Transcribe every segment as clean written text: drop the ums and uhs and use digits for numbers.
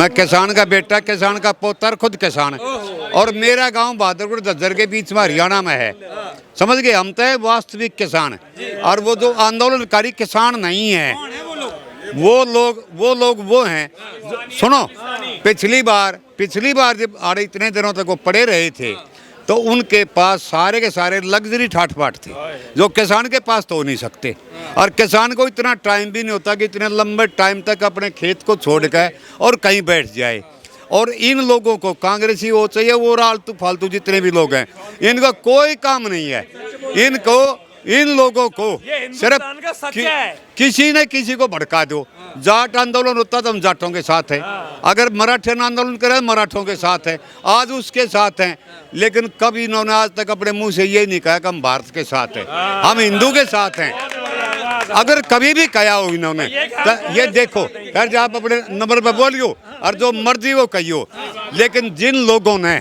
मैं किसान का बेटा, किसान का पोतर, खुद किसान। और मेरा गांव बहादुरपुर झज्जर के बीच में हरियाणा में है, समझ गए। हम तो वास्तविक किसान, और वो जो आंदोलनकारी किसान नहीं है, वो लोग वो हैं। सुनो, पिछली बार जब आड़े इतने दिनों तक वो पड़े रहे थे, तो उनके पास सारे के सारे लग्जरी ठाट बाट थे, जो किसान के पास तो हो नहीं सकते। और किसान को इतना टाइम भी नहीं होता कि इतने लंबे टाइम तक अपने खेत को छोड़ कर और कहीं बैठ जाए। और इन लोगों को, कांग्रेसी हो चाहिए वो आलतू फालतू जितने भी लोग हैं, इनका कोई काम नहीं है। इन लोगों को सिर्फ किसी न किसी को भड़का दो। जाट आंदोलन होता तो हम जाटों के साथ हैं, अगर मराठे आंदोलन करे मराठों के साथ हैं, आज उसके साथ हैं। लेकिन कभी इन्होंने आज तक अपने मुंह से ये नहीं कहा कि हम भारत के साथ हैं, हम हिंदू के साथ हैं। अगर कभी भी कहा हो इन्होंने तो ये देखो, खैर आप अपने नंबर पर बोलियो और जो मर्जी वो कहियो। लेकिन जिन लोगों ने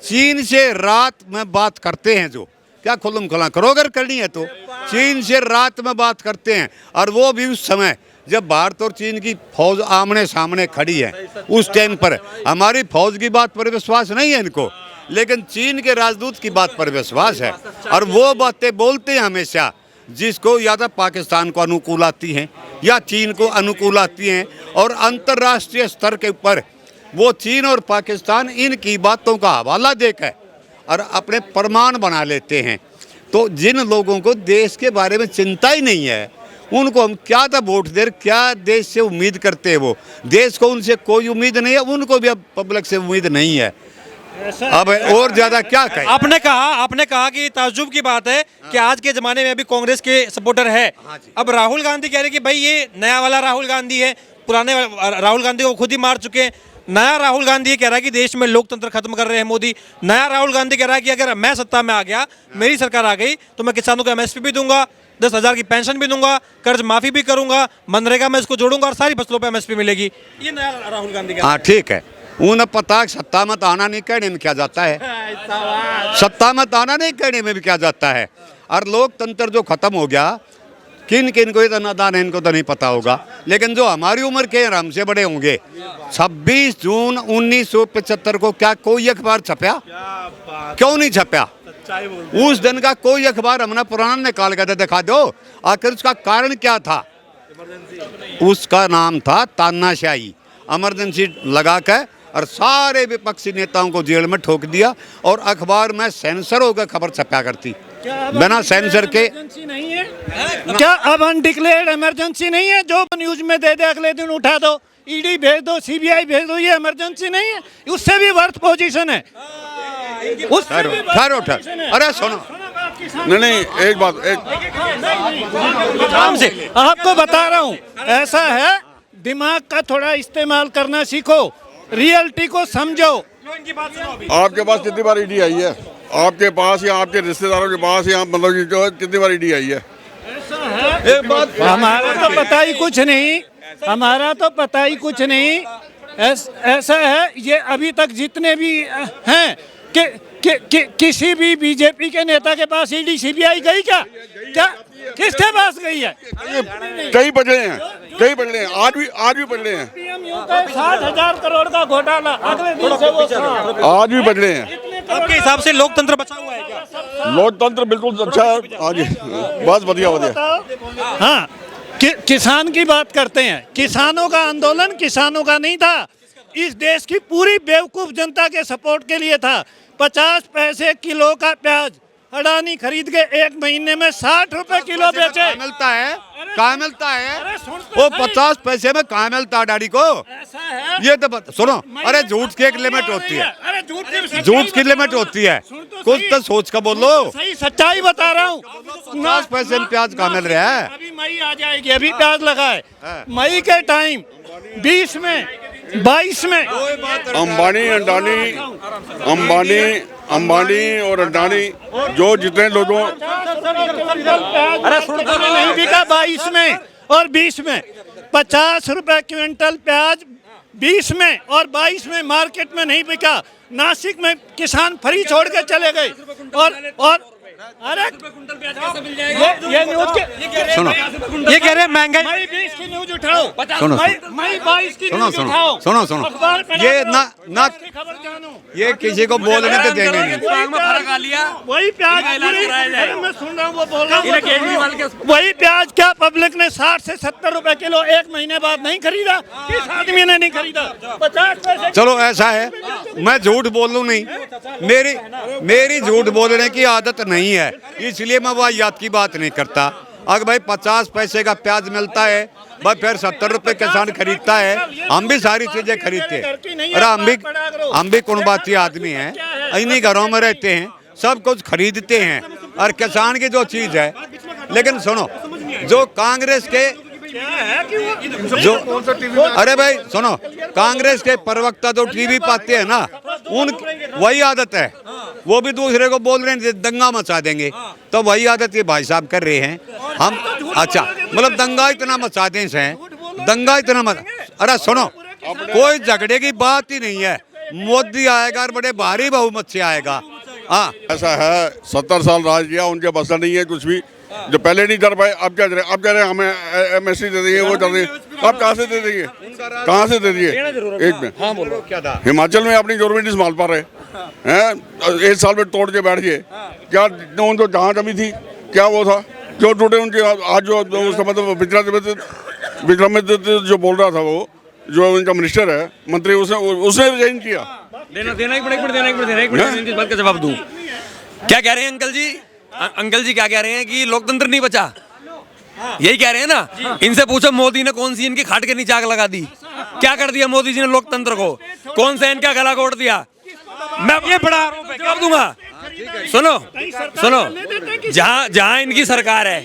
चीन से रात में बात करते हैं, जो क्या खुल्लम खुला करो अगर करनी है तो, चीन से रात में बात करते हैं, और वो भी उस समय जब भारत और चीन की फौज आमने सामने खड़ी है, उस टाइम पर हमारी फौज की बात पर विश्वास नहीं है इनको, लेकिन चीन के राजदूत की बात पर विश्वास है। और वो बातें बोलते हैं हमेशा जिसको या तो पाकिस्तान को अनुकूल आती हैं या चीन को अनुकूल आती हैं। और अंतर्राष्ट्रीय स्तर के ऊपर वो चीन और पाकिस्तान इनकी बातों का हवाला देकर और अपने प्रमाण बना लेते हैं। तो जिन लोगों को देश के बारे में चिंता ही नहीं है, उनको हम क्या था वोट दे, क्या देश से उम्मीद करते हैं। वो देश को उनसे कोई उम्मीद नहीं है, उनको भी अब पब्लिक से उम्मीद नहीं है। अब और ज्यादा क्या कहें। आपने कहा कि ताज्जुब की बात है कि आज के जमाने में अभी कांग्रेस के सपोर्टर है। अब राहुल गांधी कह रहे कि भाई ये नया वाला राहुल गांधी है, पुराने राहुल गांधी को खुद ही मार चुके हैं। नया राहुल गांधी कह रहा है कि देश में लोकतंत्र खत्म कर रहे हैं मोदी। नया राहुल गांधी कह रहा है कि अगर मैं सत्ता में आ गया, मेरी सरकार आ गई, तो मैं किसानों को एमएसपी भी दूंगा, 10,000 की पेंशन भी दूंगा, कर्ज माफी भी करूंगा, मनरेगा में इसको जोड़ूंगा और सारी फसलों पे एमएसपी मिलेगी। ये नया राहुल गांधी का। हाँ ठीक है, उन्हें पता सत्ता में आना नहीं कहने में क्या जाता है, सत्ता में आना नहीं कहने में भी क्या जाता है। और लोकतंत्र जो खत्म हो गया, किन किन को इतना नादान है इनको तो नहीं पता होगा, लेकिन जो हमारी उम्र के हैं, हमसे बड़े होंगे, 26 जून 1975 को क्या कोई अखबार छपया? क्यों नहीं छपया? उस दिन का कोई अखबार हमने पुराना निकाल कर दिखा दो। आखिर उसका कारण क्या था? उसका नाम था तानाशाही। इमरजेंसी लगा कर और सारे विपक्षी नेताओं को जेल में ठोक दिया, और अखबार में सेंसर होकर खबर छपा करती, बिना सेंसर के। नहीं है क्या? अब अनडिक्लेयर्ड इमरजेंसी नहीं है जो न्यूज में दे दे अगले दिन उठा दो, ईडी भेज दो, सीबीआई भेज दो, ये इमरजेंसी नहीं है? उससे भी वर्थ पोजीशन है, उससे भी वर्थ पोजीशन है। अरे सुनो, नहीं एक बात, आपको बता रहा हूँ, ऐसा है, दिमाग का थोड़ा इस्तेमाल करना सीखो, रियलिटी को समझो। आपके पास कितनी बार ईडी आई है? आपके पास या आपके रिश्तेदारों के पास या मतलब जो कितनी बार ईडी आई है? एक बात, हमारा तो पता ही कुछ नहीं, हमारा तो पता ही कुछ नहीं। ऐसा है, ये अभी तक जितने भी हैं किसी भी बीजेपी के नेता के पास ईडी सीबीआई गई क्या? किसके पास गई है? कई पढ़ रहे हैं, आज भी पढ़ रहे हैं। 60,000 करोड़ का घोटाला अगले दिन से वो आज भी पढ़ रहे हैं। आपके हिसाब से लोकतंत्र बचा हुआ है क्या? लोकतंत्र बिल्कुल अच्छा है, आज बस बढ़िया। हाँ, किसान की बात करते हैं। किसानों का आंदोलन किसानों का नहीं था, इस देश की पूरी बेवकूफ जनता के सपोर्ट के लिए था। 50 पैसे किलो का प्याज अडानी खरीद के 1 महीने में 60 रुपए किलो बेचे। मिलता है, कहाँ मिलता है? वो 50 पैसे में कहाँ मिलता है अडानी को? ऐसा है, ये तो सुनो, अरे झूठ की एक लिमिट होती है, झूठ की लिमिट होती है, कुछ तो सोच कर बोलो। सही सच्चाई बता रहा हूँ। 50 पैसे में प्याज कहाँ मिल रहा है? अभी मई आ जाएगी, अभी प्याज लगा है, मई के टाइम 20 में 22 में अंबानी और अडानी जो जितने लोगों, अरे नहीं बिका 22 में और 20 में, 50 रुपए क्विंटल प्याज 20 में और 22 में मार्केट में नहीं बिका। नासिक में किसान फ्री छोड़ के चले गए, और अरे ये न्यूज के सुनो ये कह रहे हैं महंगाई मई 20 की न्यूज उठाओ, सुनो मई 22 की सुनो न्यूज सुनो उठाओ, सुनो सुनो अखबार पढ़ा ये करो, ना की खबर जानो। ये किसी को बोलने तो देंगे नहीं। वही प्याज अरे मैं सुन रहा हूँ वो बोल रहा हूँ वही प्याज क्या पब्लिक ने 60 से 70 रुपए किलो 1 महीने बाद नहीं खरीदा, किस आदमी ने नहीं खरीदा? 50 पैसे। चलो ऐसा है, मैं झूठ बोल लूँ नहीं, मेरी झूठ बोलने की आदत नहीं है, इसलिए मैं वाहियात की बात नहीं करता। अगर भाई 50 पैसे का प्याज मिलता है भाई फिर 70 रुपए किसान खरीदता है, हम भी सारी चीजें खरीदते हैं। अरे हम भी कुणबाती आदमी हैं, इन्हीं घरों में रहते हैं, सब कुछ खरीदते हैं और किसान की जो चीज है। लेकिन सुनो, जो कांग्रेस के जो अरे भाई सुनो, कांग्रेस के प्रवक्ता जो टीवी पाते हैं ना, उन वही आदत है, वो भी दूसरे को बोल रहे हैं दंगा मचा देंगे, तो वही आदत ये भाई साहब कर रहे हैं। हम अच्छा मतलब दंगा इतना मचा दें से दंगा इतना अरे सुनो, कोई झगड़े की बात ही नहीं है, मोदी आएगा और बड़े भारी बहुमत से आएगा। हाँ ऐसा है, 70 साल राज किया, उनके बसा नहीं है कुछ भी, जो पहले नहीं कर पाए अब क्या करें? अब कह रहे हैं हमें MSC दे देंगे, वो कर देंगे, आप कहाँ से दे देंगे? कहाँ से दे दिए? एक मिनट, हाँ बोलो क्या था? हिमाचल में अपनी गवर्नमेंट नहीं संभाल पा रहे हैं, 1 साल में तोड़ के बैठ गए। क्या उनको जहाँ कमी थी क्या वो था, क्यों टूटे उनके? आज जो उसका मतलब विक्रमादित्य जो बोल रहा था, वो जो उनका मिनिस्टर है, मंत्री, उसने रिजाइन किया। देना ही पड़ेगा, इनकी बात का जवाब दूं। क्या कह रहे हैं अंकल जी? अंकल जी क्या कह रहे हैं कि लोकतंत्र नहीं बचा, यही कह रहे हैं ना? इनसे पूछो मोदी ने कौन सी इनकी खाट के नीचे आग लगा दी, क्या कर दिया मोदी जी ने लोकतंत्र को? कौन सा इनका गला घोट दिया? मैं ये बड़ा आरोप है, जवाब दूंगा। सुनो जहाँ इनकी सरकार है,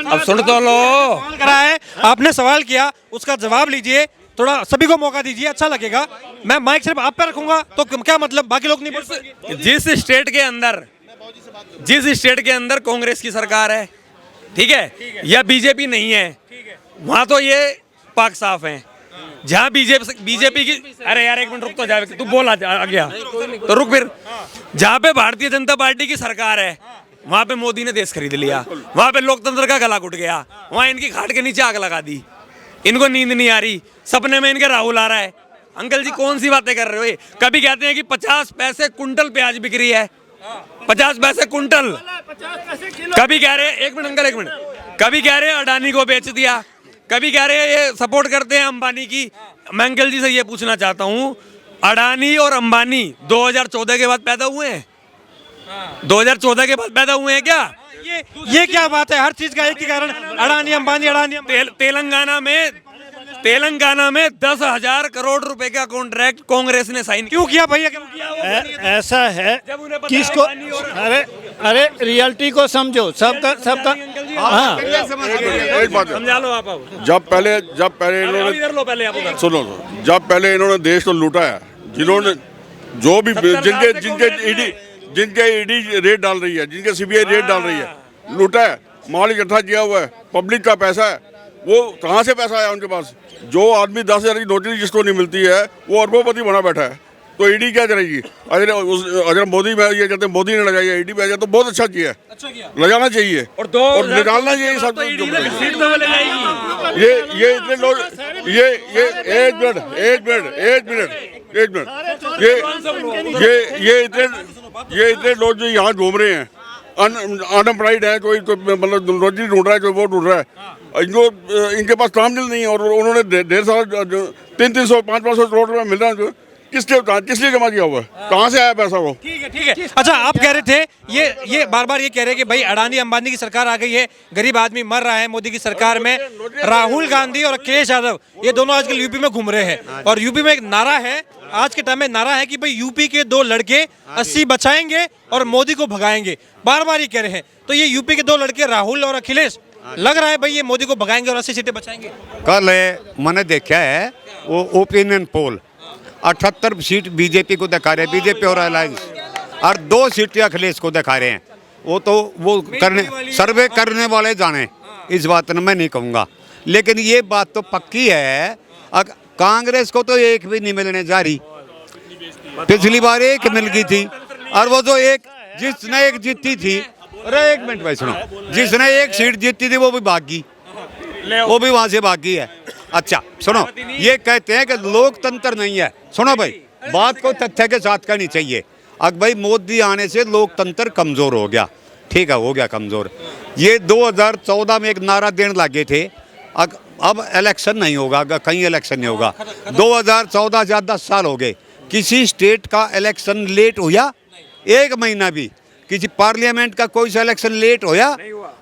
अब सुन तो लो। करा है, आपने सवाल किया, उसका जवाब लीजिए, थोड़ा सभी को मौका दीजिए, अच्छा लगेगा। मैं माइक सिर्फ आप पे रखूंगा तो क्या मतलब, बाकी लोग नहीं बोल सकते? जिस स्टेट के अंदर कांग्रेस की सरकार है, ठीक है, या बीजेपी नहीं है, वहां तो ये पाक साफ है। जहां बीजेपी की, अरे यार 1 मिनट रुक तो जाए, तू बोल आ गया तो रुक फिर। जहां पे भारतीय जनता पार्टी की सरकार है, वहां पे मोदी ने देश खरीद लिया, वहां पे लोकतंत्र का गला घुट गया, वहां इनकी खाट के नीचे आग लगा दी। इनको नींद नहीं आ रही, सपने में इनके राहुल आ रहा है। अंकल जी कौन सी बातें कर रहे हो ये? कभी कहते हैं कि 50 पैसे कुंटल प्याज बिक रही है, 50 पैसे कुंटल, कभी कह रहे हैं, 1 मिनट अंकल 1 मिनट, कभी कह रहे हैं अडानी को बेच दिया, कभी कह रहे हैं ये सपोर्ट करते हैं अंबानी की। मैं अंकल जी से ये पूछना चाहता हूँ, अडानी और अंबानी 2014 के बाद पैदा हुए हैं? 2014 के बाद पैदा हुए हैं क्या? ये क्या बात है? हर चीज का एक ही कारण, अडानी अंबानी। तेलंगाना में 10,000 करोड़ रुपए का कॉन्ट्रैक्ट कांग्रेस ने साइन क्यों किया भैया, क्यों किया? ऐसा है किसको, अरे रियलिटी को समझो, सबका हाँ एक बात है, समझा लो आप। जब पहले इन्होंने सुनो, जब पहले इन्होंने देश को लूटा है, जिन्होंने जो भी जिनके ईडी रेट डाल रही है, जिनके CBI रेट डाल रही है, लूटा है, माल इकट्ठा किया हुआ है, पब्लिक का पैसा है, वो कहाँ से पैसा आया उनके पास? जो आदमी 10,000 की नौकरी जिसको नहीं मिलती है, वो अरबोपति बना बैठा है, तो ईडी क्या करेगी? अगर मोदी में ये कहते हैं मोदी ने लगाई ईडी पे, तो बहुत अच्छा किया, लगाना चाहिए और निकालना चाहिए सब। ये इतने लोग, ये इतने लोग जो यहाँ घूम रहे हैं, अनएम्प्लॉयड है, कोई मतलब रोजी ढूंढ रहा है, कोई वो ढूंढ रहा है, इनके पास काम मिल नहीं है, और उन्होंने 1.5 साल 300 500 करोड़ रुपये मिल रहा है, किस लिए जमा किया हुआ है? कहाँ से आया पैसा वो? ठीक है। अच्छा, आप कह रहे थे ये बार ये कह रहे हैं कि भाई अडानी अंबानी की सरकार आ गई है, गरीब आदमी मर रहा है मोदी की सरकार में। राहुल गांधी और अखिलेश यादव ये दोनों आजकल यूपी में घूम रहे हैं, और यूपी में एक नारा है, आज के टाइम में नारा है कि भाई यूपी के 2 लड़के 80 बचाएंगे और मोदी को भगाएंगे, बार ये कह रहे हैं। तो ये यूपी के 2 लड़के राहुल और अखिलेश, लग रहा है भाई ये मोदी को भगाएंगे और 80 सीटें बचाएंगे। कल मैंने देखा है वो ओपिनियन पोल, 78 सीट बीजेपी को दिखा रहे हैं, बीजेपी और अलायंस, और 2 सीटें अखिलेश को दिखा रहे हैं। वो सर्वे करने वाले जाने, इस बात में मैं नहीं कहूँगा, लेकिन ये बात तो पक्की है, कांग्रेस को तो एक भी नहीं मिलने जा रही। पिछली बार एक मिल गई थी, और वो जो जिसने एक जीती थी, अरे एक मिनट भाई सुनो, जिसने एक सीट जीती थी वो भी भागी, वो भी वहां से भागी है। अच्छा सुनो, ये कहते हैं कि लोकतंत्र नहीं है। सुनो भाई, बात को तथ्य के साथ करनी चाहिए। अब भाई मोदी आने से लोकतंत्र कमजोर हो गया, ठीक है, हो गया कमजोर। ये 2014 में एक नारा देने लगे थे, अब इलेक्शन नहीं होगा, कहीं इलेक्शन नहीं होगा। 2014 से 10 साल हो गए, किसी स्टेट का इलेक्शन लेट हुआ एक महीना भी? किसी पार्लियामेंट का कोई सा इलेक्शन लेट होया?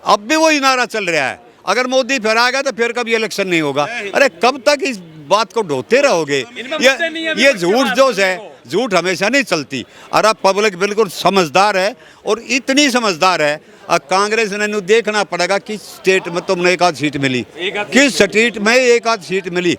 अब भी वही नारा चल रहा है, अगर मोदी फिर आएगा तो फिर कभी इलेक्शन नहीं होगा। अरे कब तक इस बात को ढोते रहोगे? ये झूठ जो है, झूठ हमेशा नहीं चलती। और अब पब्लिक बिल्कुल समझदार है, और इतनी समझदार है, अब कांग्रेस ने देखना पड़ेगा किस स्टेट में तुमने एक आध सीट मिली, किस स्टेट में एक आध सीट मिली।